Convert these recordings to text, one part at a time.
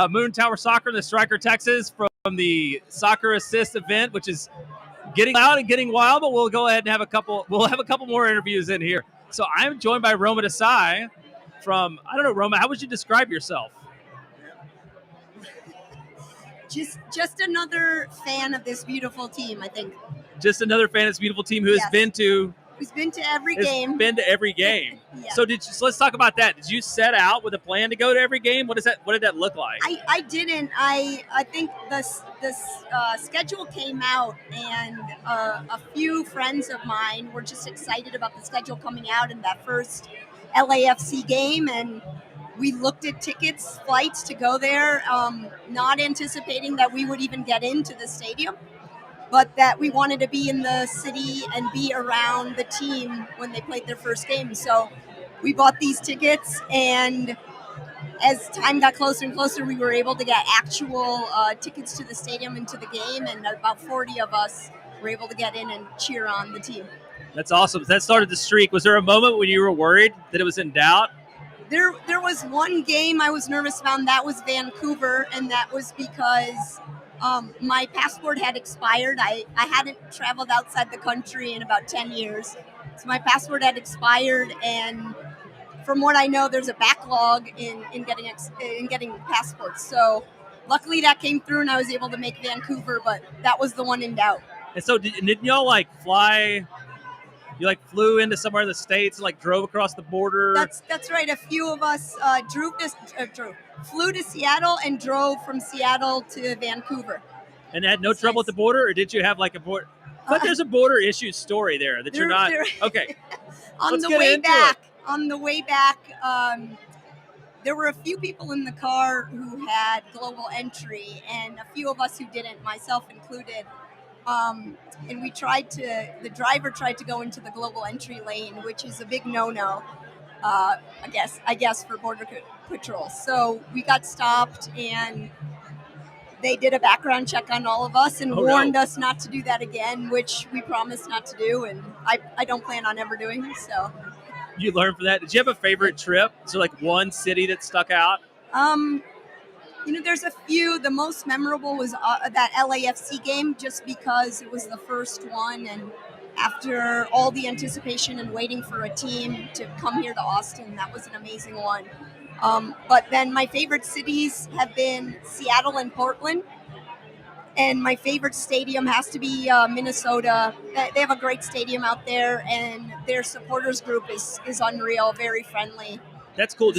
Moon Tower Soccer in the Striker, Texas, from the Soccer Assist event, which is getting loud and getting wild. But we'll go ahead and have a couple. We'll have a couple more interviews in here. So I'm joined by Roma Desai from, I don't know, Roma, how would you describe yourself? Just another fan of this beautiful team, I think. Just another fan of this beautiful team who Yes. has been to Who's been to every game. Been to every game. Yeah. So let's talk about that. Did you set out with a plan to go to every game? What did that look like? I didn't. I think the schedule came out, and a few friends of mine were just excited about the schedule coming out in that first LAFC game, and we looked at tickets, flights to go there, not anticipating that we would even get into the stadium, but that we wanted to be in the city and be around the team when they played their first game. So we bought these tickets, and as time got closer and closer, we were able to get actual tickets to the stadium and to the game, and about 40 of us were able to get in and cheer on the team. That's awesome. That started the streak. Was there a moment when you were worried that it was in doubt? There was one game I was nervous about, and that was Vancouver, and that was because my passport had expired. I hadn't traveled outside the country in about 10 years. So my passport had expired, and from what I know, there's a backlog in getting passports. So luckily that came through, and I was able to make Vancouver, but that was the one in doubt. And so didn't y'all fly? You flew into somewhere in the States and drove across the border? That's right. A few of us flew to Seattle and drove from Seattle to Vancouver. And had no trouble at the border, or did you have a border? But there's a border issue story there that you're not. Okay. On the way back, there were a few people in the car who had global entry, and a few of us who didn't, myself included. And the driver tried to go into the global entry lane, which is a big no-no, I guess for Border Patrol. So we got stopped, and they did a background check on all of us and warned us not to do that again, which we promised not to do, and I don't plan on ever doing. So you learned from that. Did you have a favorite trip? So one city that stuck out? There's a few. The most memorable was that LAFC game, just because it was the first one, and after all the anticipation and waiting for a team to come here to Austin, that was an amazing one. But then my favorite cities have been Seattle and Portland, and my favorite stadium has to be Minnesota. They have a great stadium out there, and their supporters group is unreal, very friendly. That's cool.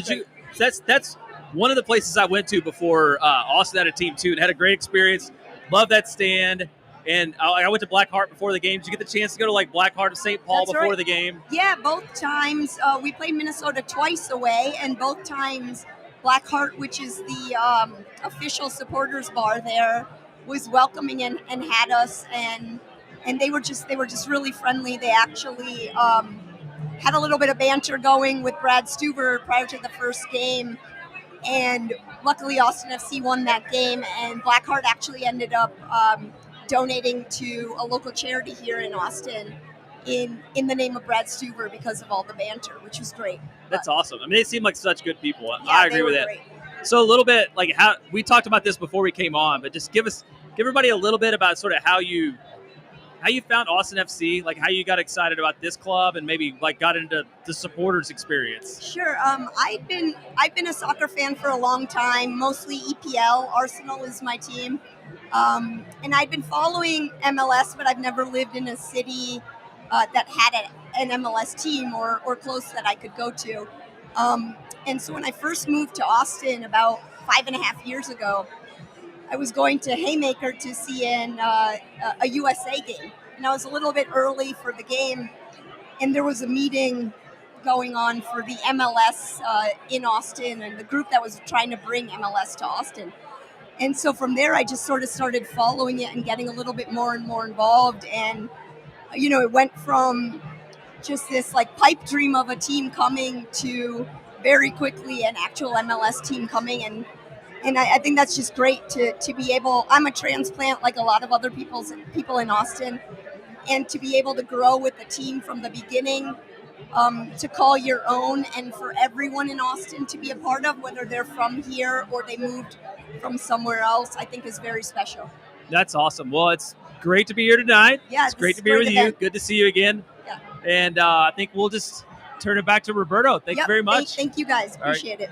That's one of the places I went to before Austin had a team too, and had a great experience. Love that stand. And I went to Black Heart before the game. Did you get the chance to go to Black Heart of St. Paul before the game? Yeah, both times. We played Minnesota twice away, and both times Black Heart, which is the official supporters bar there, was welcoming and had us, and they were just really friendly. They actually had a little bit of banter going with Brad Stuber prior to the first game. And luckily, Austin FC won that game, and Blackheart actually ended up donating to a local charity here in Austin in the name of Brad Stuber because of all the banter, which was great. That's awesome. I mean, they seem like such good people. Yeah, I agree with that. Great. So a little bit how we talked about this before we came on, but just give everybody a little bit about sort of how you found Austin FC, how you got excited about this club, and maybe got into the supporters experience. Sure. I've been a soccer fan for a long time, mostly EPL. Arsenal is my team. And I'd been following MLS, but I've never lived in a city that had an MLS team or close that I could go to. And so when I first moved to Austin about 5.5 years ago, I was going to Haymaker to see a USA game. And I was a little bit early for the game, and there was a meeting going on for the MLS in Austin, and the group that was trying to bring MLS to Austin. And so from there, I just sort of started following it and getting a little bit more and more involved. And, it went from just this pipe dream of a team coming to very quickly an actual MLS team coming. And I think that's just great to be able. I'm a transplant like a lot of other people in Austin, and to be able to grow with the team from the beginning to call your own, and for everyone in Austin to be a part of, whether they're from here or they moved from somewhere else, I think is very special. That's awesome. Well, it's great to be here tonight. Yeah, it's great to be here with you. Good to see you again. Yeah. And I think we'll just turn it back to Roberto. Thank you very much. Thank you guys. Appreciate it.